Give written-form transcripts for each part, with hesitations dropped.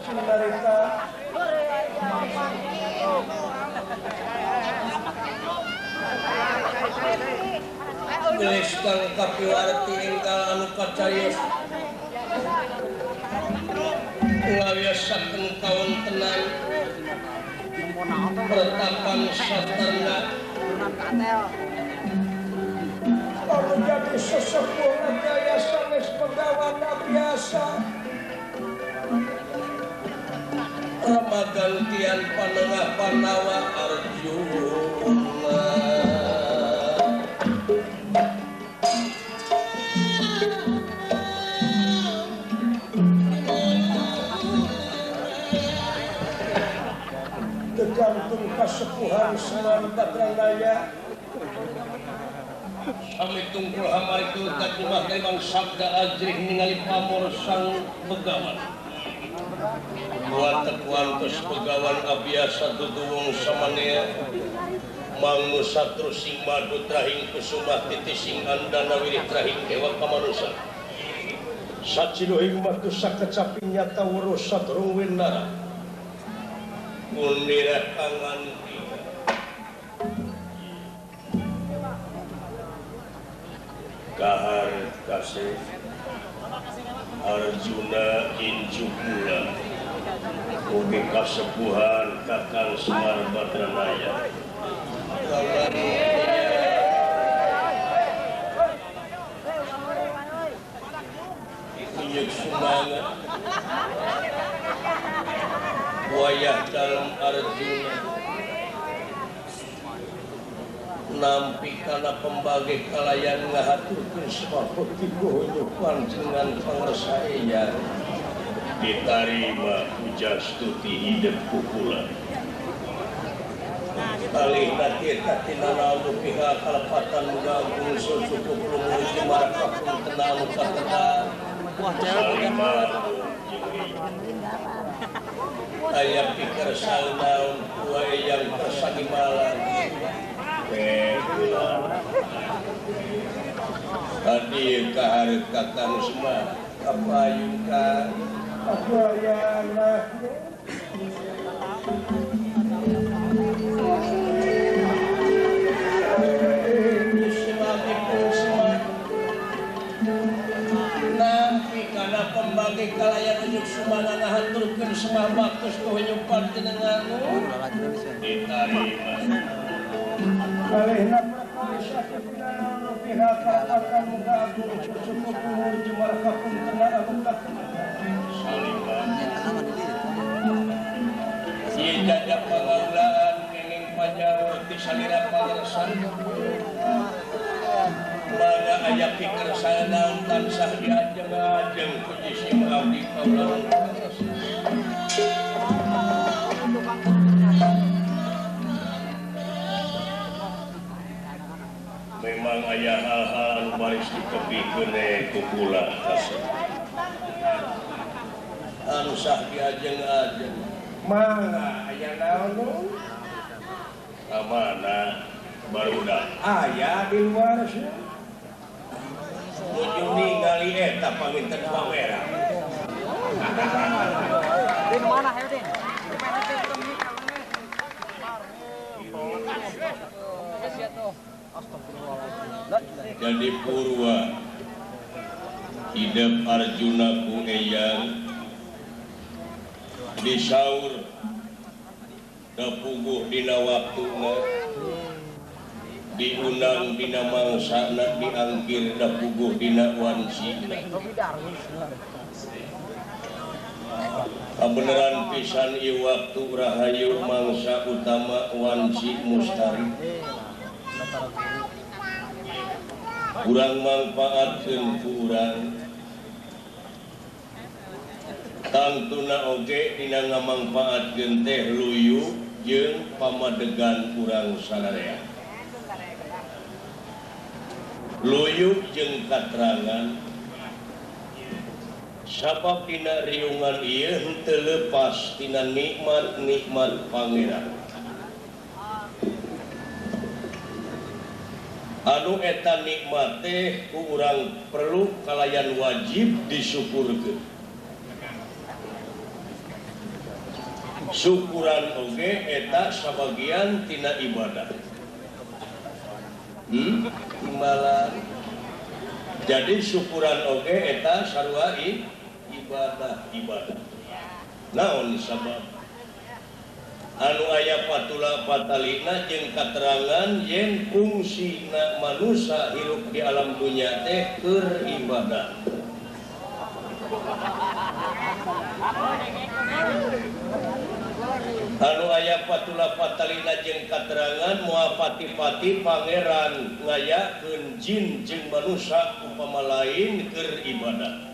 Cinarita Gelis kang kapiwarti engkal anu kacarios ngawiasaken kawontenan pertapan satarna kalau jadi sesepuh jaya sanes pegawana biasa ramagantian panengah Panawa Arjuna tergantung kasepuhan Semar Badranaya Sami tungkul hamaritul kadimah kalimang sabda ajrih ningali pamor sang begawan buat tekuantos begawan abiasa duduwung samanea mangnu satru sing madu trahing kusumah titi sing andana wirih trahing dewa kamanusa saciluhing matu sakecapi nyata wurus sadurung winara kunira kangan kahar kasih Arjuna injukula ugi kasepuhan Kakang Semar Badranaya tunjuk semangat wayah dalam Arjuna nampi kana pembagi kalayan ngahaturkeun sapati goyo panjenengan pangarsaeya ditarima pujastuti hidup kukula kalih natita tinanamu pihak kalepatan mengagung susuku pelumuji marakapun tenang katenang salimat ayah pikir salnaun kuai yang tersagimalan tadi kahar Kakang Semar kapayun ka Abayana nampi kana pembagi kalayan ujuk sumana ngahaturkeun semah baktus kuhunyuk panjenengan ditarima kalihna prakarsa kepinana pihak kalepatan mengagung susuku pelumuji marakapun tenang Ieu jaga pangaulaan kenging panyawurti salira pangarsan mana aya pikersana naon tansah diajeng-ajeng puji sim abdi kaulah memang aya hal-hal anu baris dikepikeun ku kula kasih anu sah diajeng-ajeng mangga aya naon kamana barudak aya di luar sih nuju ningali eta panginten pamera Di mana ayo Din? jadi purwa hidup Arjuna ku eyang disaur dapuguh dina waktuna diundang dina mangsana diangkir dapuguh dina wansina kabeneran pisan ieu waktu rahayu mangsa utama wansi mustari urang manfaatkeun ku urang tantuna oge dina ngamangpaatkeun teh luyu jeung pamadegan urang sadaya luyu jeung katerangan sabab dina riungan ieu henteu lepas tina nikmat-nikmat pangeran anu eta nikmat teh ku urang perlu kalayan wajib disyukurkeun syukuran oge eta sabagian tina ibadah. Timbalan. Jadi syukuran oge eta sarua ibadah. Naon sabab anu aya patula patalina jeung katerangan yen fungsina manusia hirup di alam dunya teh keur ibadah. Anu aya patula patalina jeung katerangan moal pati-pati pangeran ngayakeun jin jeung manusia upama lain keur ibadah.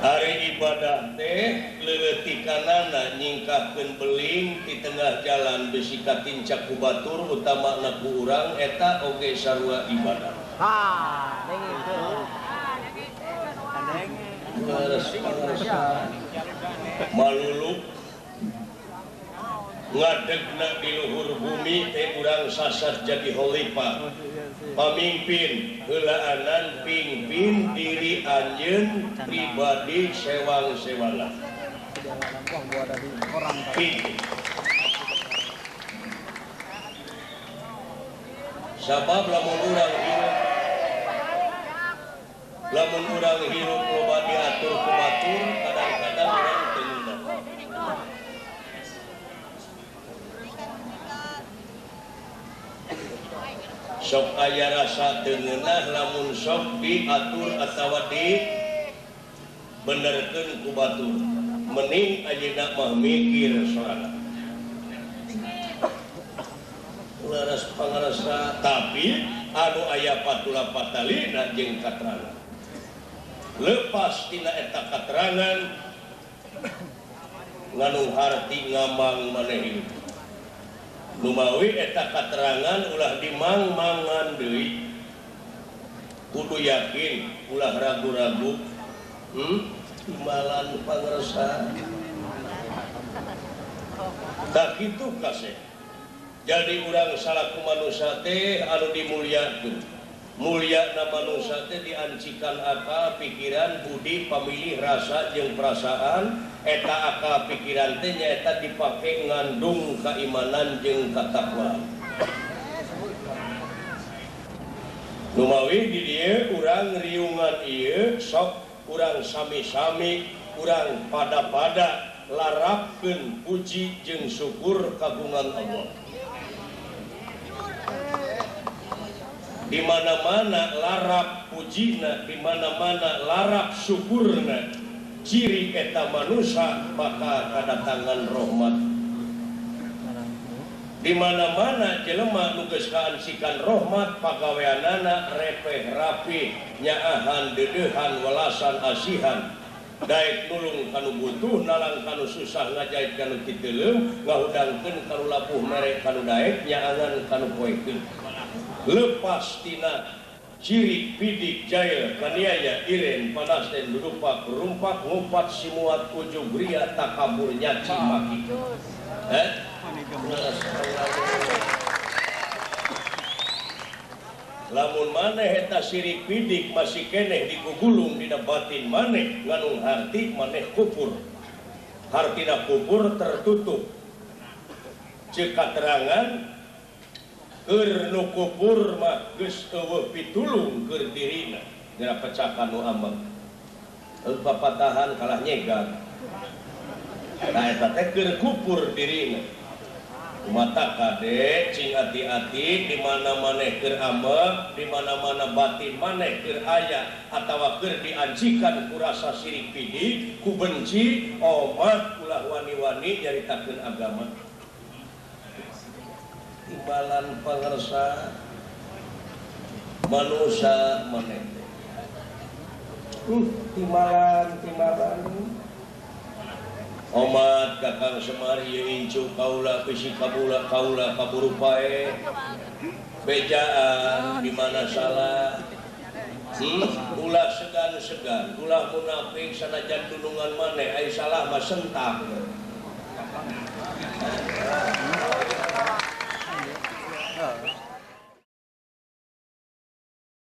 Hari ibadah teh leuleutikannana nyingkapkeun beling di tengah jalan besi katincak ku batur utamana ku urang eta oge sarua ibadah. Maluluk ngadegna di luhur bumi teh urang sasar jadi khalifah pamimpin heulaanan pingpin diri anjeun pribadi sewang-sewala sabab lamun urang hirup loba diatur ku batur kadang-kadang urang teu ngeunah. Sok aya rasa teu ngeunah lamun sok diatur atawa benerkeun ku batur. Mending ayeuna mah mikir sorangan. Laras pangarasa tapi anu aya patula patalina jeung katerangan. Lepas tina eta katerangan nganu harti ngamang maneh numawi eta katerangan ulah dimang-mangan deui kudu yakin ulah ragu-ragu imbalan pangresa tak kitu kasih. Jadi urang salaku manusia teh anu dimuliakeun mulyana manusia teh diancikan akal pikiran budi pamilih rasa jeung perasaan eta akal pikiran teh nyaeta dipake ngandung keimanan jeung katakwa. Numawi di dieu urang riungan ieu sok urang sami-sami urang pada-pada larapkeun puji jeung syukur kagungan Allah. Di mana-mana larap pujina, di mana-mana larap syukurna, ciri eta manusia maka kadatangan rahmat. Di mana-mana jelema nu geus kaansikan rahmat pagaweanana repeh rapih, nyaahan deudeuhan welasan asihan. Daek nulung kanu butuh, nalang kanu susah, ngajait kanu titeuleum, ngahudangkeun kanu lapuh mere kanu daek, nyaangan kanu poekeun. Lepas tina ciri pidik jail kaniaya iren panasten dudupak rumpak ngumpat simuat ujung bria takabur nyaci maki lamun maneh eta sirik pidik masih keneh digugulung dina batin maneh nganung harti maneh kupur hartina kupur tertutup ceuk katerangan keur nu kupur mah geus eueuh pitulung keur dirina dina pecakan nu ambek papatahan kalah nyegang nah eta teh keur kupur dirina mata kade cing hati-hati di mana maneh keur ambek di mana-mana batin maneh keur aya atawa keur diancikan ku rasa sirik pidik ku benci omat ulah wani-wani nyaritakeun agama timbalan pangersa manusia maneh timbalan omat kakang semar ieu incu kaula bisi kabula kaula kaburu pae bejaan di mana salah ulah segan-segan ulah munafik sanajan tulungan maneh ai salah mah sentak